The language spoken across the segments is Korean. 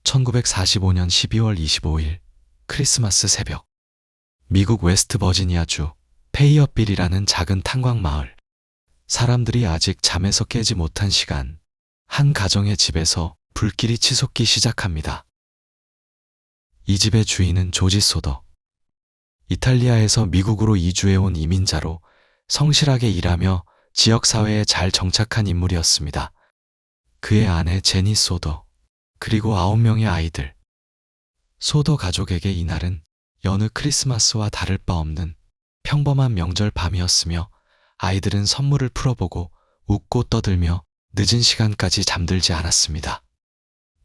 1945년 12월 25일 크리스마스 새벽, 미국 웨스트 버지니아주 페이어빌이라는 작은 탄광 마을. 사람들이 아직 잠에서 깨지 못한 시간, 한 가정의 집에서 불길이 치솟기 시작합니다. 이 집의 주인은 조지 소더. 이탈리아에서 미국으로 이주해온 이민자로 성실하게 일하며 지역사회에 잘 정착한 인물이었습니다. 그의 아내 제니 소더, 그리고 9명의 아이들. 소더 가족에게 이날은 여느 크리스마스와 다를 바 없는 평범한 명절 밤이었으며, 아이들은 선물을 풀어보고 웃고 떠들며 늦은 시간까지 잠들지 않았습니다.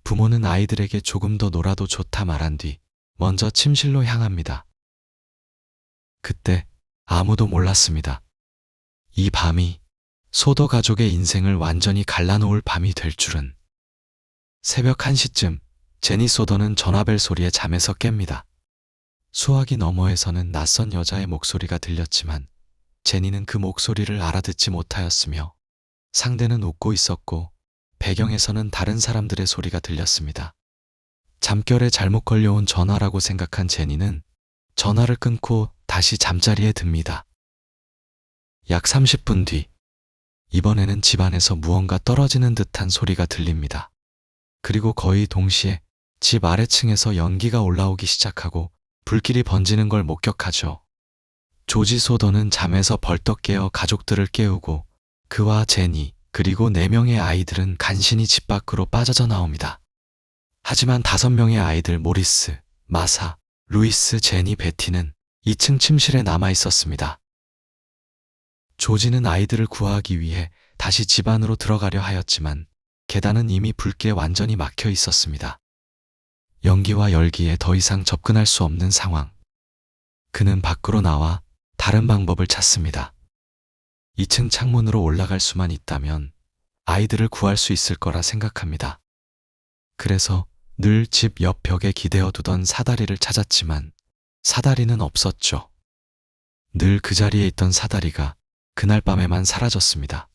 부모는 아이들에게 조금 더 놀아도 좋다 말한 뒤 먼저 침실로 향합니다. 그때 아무도 몰랐습니다. 이 밤이 소더 가족의 인생을 완전히 갈라놓을 밤이 될 줄은. 새벽 1시쯤 제니 소더는 전화벨 소리에 잠에서 깹니다. 수화기 너머에서는 낯선 여자의 목소리가 들렸지만 제니는 그 목소리를 알아듣지 못하였으며, 상대는 웃고 있었고 배경에서는 다른 사람들의 소리가 들렸습니다. 잠결에 잘못 걸려온 전화라고 생각한 제니는 전화를 끊고 다시 잠자리에 듭니다. 약 30분 뒤, 이번에는 집안에서 무언가 떨어지는 듯한 소리가 들립니다. 그리고 거의 동시에 집 아래층에서 연기가 올라오기 시작하고 불길이 번지는 걸 목격하죠. 조지 소더는 잠에서 벌떡 깨어 가족들을 깨우고 그와 제니 그리고 4명의 아이들은 간신히 집 밖으로 빠져져 나옵니다. 하지만 5명의 아이들 모리스, 마사, 루이스, 제니, 베티는 2층 침실에 남아 있었습니다. 조지는 아이들을 구하기 위해 다시 집 안으로 들어가려 하였지만 계단은 이미 불길에 완전히 막혀 있었습니다. 연기와 열기에 더 이상 접근할 수 없는 상황. 그는 밖으로 나와 다른 방법을 찾습니다. 2층 창문으로 올라갈 수만 있다면 아이들을 구할 수 있을 거라 생각합니다. 그래서 늘 집 옆 벽에 기대어 두던 사다리를 찾았지만 사다리는 없었죠. 늘 그 자리에 있던 사다리가 그날 밤에만 사라졌습니다.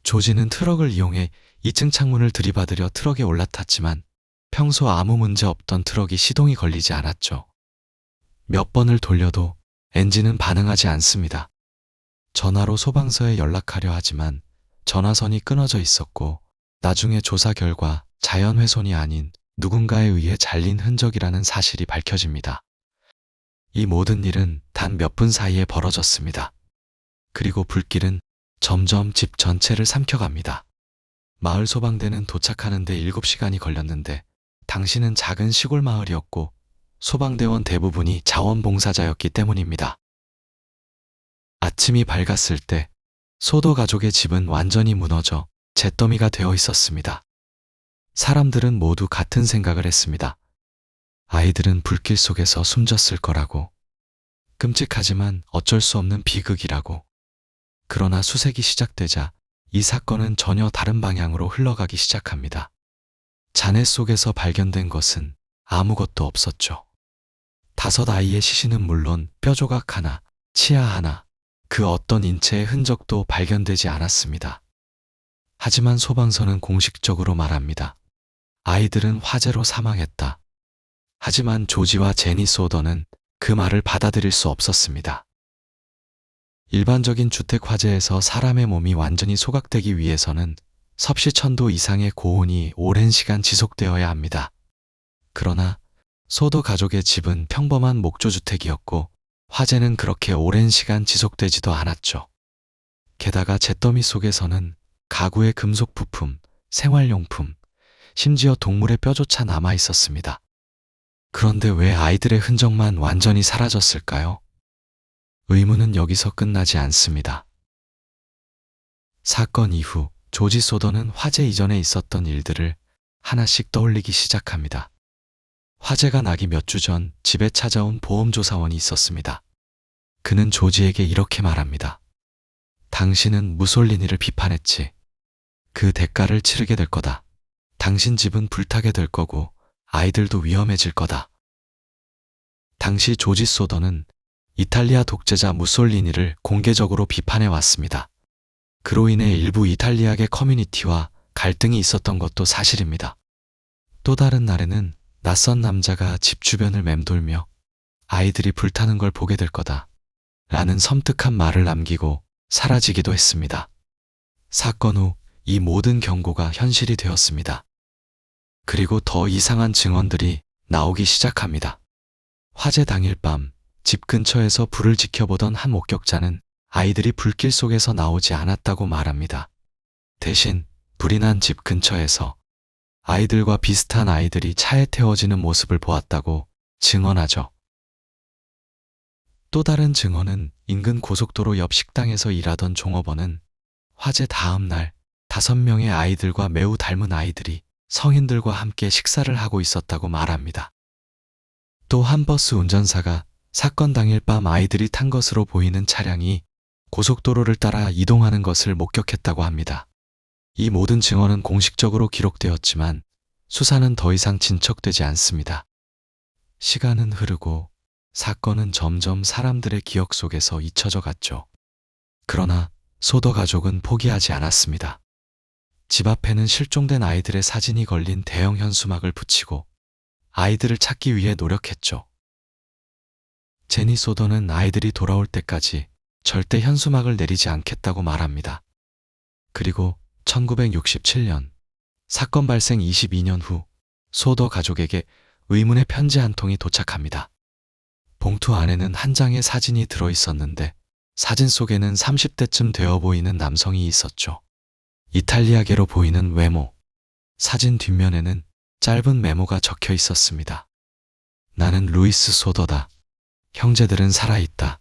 조지는 트럭을 이용해 2층 창문을 들이받으려 트럭에 올라탔지만 평소 아무 문제 없던 트럭이 시동이 걸리지 않았죠. 몇 번을 돌려도 엔진은 반응하지 않습니다. 전화로 소방서에 연락하려 하지만 전화선이 끊어져 있었고, 나중에 조사 결과 자연훼손이 아닌 누군가에 의해 잘린 흔적이라는 사실이 밝혀집니다. 이 모든 일은 단 몇 분 사이에 벌어졌습니다. 그리고 불길은 점점 집 전체를 삼켜갑니다. 마을 소방대는 도착하는데 7시간이 걸렸는데, 당시는 작은 시골 마을이었고 소방대원 대부분이 자원봉사자였기 때문입니다. 아침이 밝았을 때 소더 가족의 집은 완전히 무너져 잿더미가 되어 있었습니다. 사람들은 모두 같은 생각을 했습니다. 아이들은 불길 속에서 숨졌을 거라고. 끔찍하지만 어쩔 수 없는 비극이라고. 그러나 수색이 시작되자 이 사건은 전혀 다른 방향으로 흘러가기 시작합니다. 잔해 속에서 발견된 것은 아무것도 없었죠. 5 아이의 시신은 물론 뼈조각 하나, 치아 하나, 그 어떤 인체의 흔적도 발견되지 않았습니다. 하지만 소방서는 공식적으로 말합니다. 아이들은 화재로 사망했다. 하지만 조지와 제니 소더는 그 말을 받아들일 수 없었습니다. 일반적인 주택 화재에서 사람의 몸이 완전히 소각되기 위해서는 섭씨 1000도 이상의 고온이 오랜 시간 지속되어야 합니다. 그러나 소더 가족의 집은 평범한 목조주택이었고 화재는 그렇게 오랜 시간 지속되지도 않았죠. 게다가 잿더미 속에서는 가구의 금속 부품, 생활용품, 심지어 동물의 뼈조차 남아 있었습니다. 그런데 왜 아이들의 흔적만 완전히 사라졌을까요? 의문은 여기서 끝나지 않습니다. 사건 이후 조지 소더는 화재 이전에 있었던 일들을 하나씩 떠올리기 시작합니다. 화재가 나기 몇 주 전 집에 찾아온 보험조사원이 있었습니다. 그는 조지에게 이렇게 말합니다. 당신은 무솔리니를 비판했지. 그 대가를 치르게 될 거다. 당신 집은 불타게 될 거고 아이들도 위험해질 거다. 당시 조지 소더는 이탈리아 독재자 무솔리니를 공개적으로 비판해 왔습니다. 그로 인해 일부 이탈리아계 커뮤니티와 갈등이 있었던 것도 사실입니다. 또 다른 날에는 낯선 남자가 집 주변을 맴돌며 아이들이 불타는 걸 보게 될 거다 라는 섬뜩한 말을 남기고 사라지기도 했습니다. 사건 후 이 모든 경고가 현실이 되었습니다. 그리고 더 이상한 증언들이 나오기 시작합니다. 화재 당일 밤 집 근처에서 불을 지켜보던 한 목격자는 아이들이 불길 속에서 나오지 않았다고 말합니다. 대신 불이 난 집 근처에서 아이들과 비슷한 아이들이 차에 태워지는 모습을 보았다고 증언하죠. 또 다른 증언은 인근 고속도로 옆 식당에서 일하던 종업원은 화재 다음 날 5명의 아이들과 매우 닮은 아이들이 성인들과 함께 식사를 하고 있었다고 말합니다. 또 한 버스 운전사가 사건 당일 밤 아이들이 탄 것으로 보이는 차량이 고속도로를 따라 이동하는 것을 목격했다고 합니다. 이 모든 증언은 공식적으로 기록되었지만 수사는 더 이상 진척되지 않습니다. 시간은 흐르고 사건은 점점 사람들의 기억 속에서 잊혀져 갔죠. 그러나 소더 가족은 포기하지 않았습니다. 집 앞에는 실종된 아이들의 사진이 걸린 대형 현수막을 붙이고 아이들을 찾기 위해 노력했죠. 제니 소더는 아이들이 돌아올 때까지 절대 현수막을 내리지 않겠다고 말합니다. 그리고 1967년 사건 발생 22년 후 소더 가족에게 의문의 편지 한 통이 도착합니다. 봉투 안에는 한 장의 사진이 들어 있었는데 사진 속에는 30대쯤 되어 보이는 남성이 있었죠. 이탈리아계로 보이는 외모. 사진 뒷면에는 짧은 메모가 적혀 있었습니다. 나는 루이스 소더다. 형제들은 살아있다.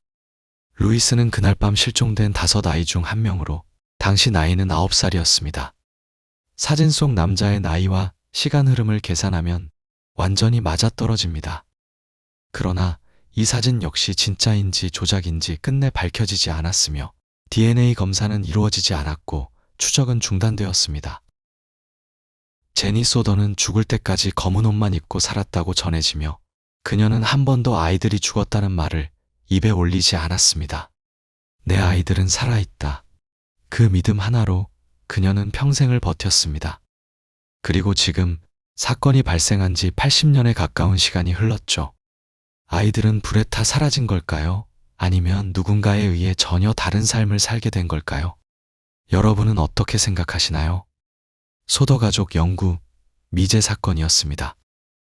루이스는 그날 밤 실종된 5 아이 중 한 명으로 당시 나이는 9살이었습니다. 사진 속 남자의 나이와 시간 흐름을 계산하면 완전히 맞아떨어집니다. 그러나 이 사진 역시 진짜인지 조작인지 끝내 밝혀지지 않았으며 DNA 검사는 이루어지지 않았고 추적은 중단되었습니다. 제니 소더는 죽을 때까지 검은 옷만 입고 살았다고 전해지며 그녀는 한 번도 아이들이 죽었다는 말을 입에 올리지 않았습니다. 내 아이들은 살아있다. 그 믿음 하나로 그녀는 평생을 버텼습니다. 그리고 지금 사건이 발생한 지 80년에 가까운 시간이 흘렀죠. 아이들은 불에 타 사라진 걸까요? 아니면 누군가에 의해 전혀 다른 삶을 살게 된 걸까요? 여러분은 어떻게 생각하시나요? 소더 가족 연구 미제 사건이었습니다.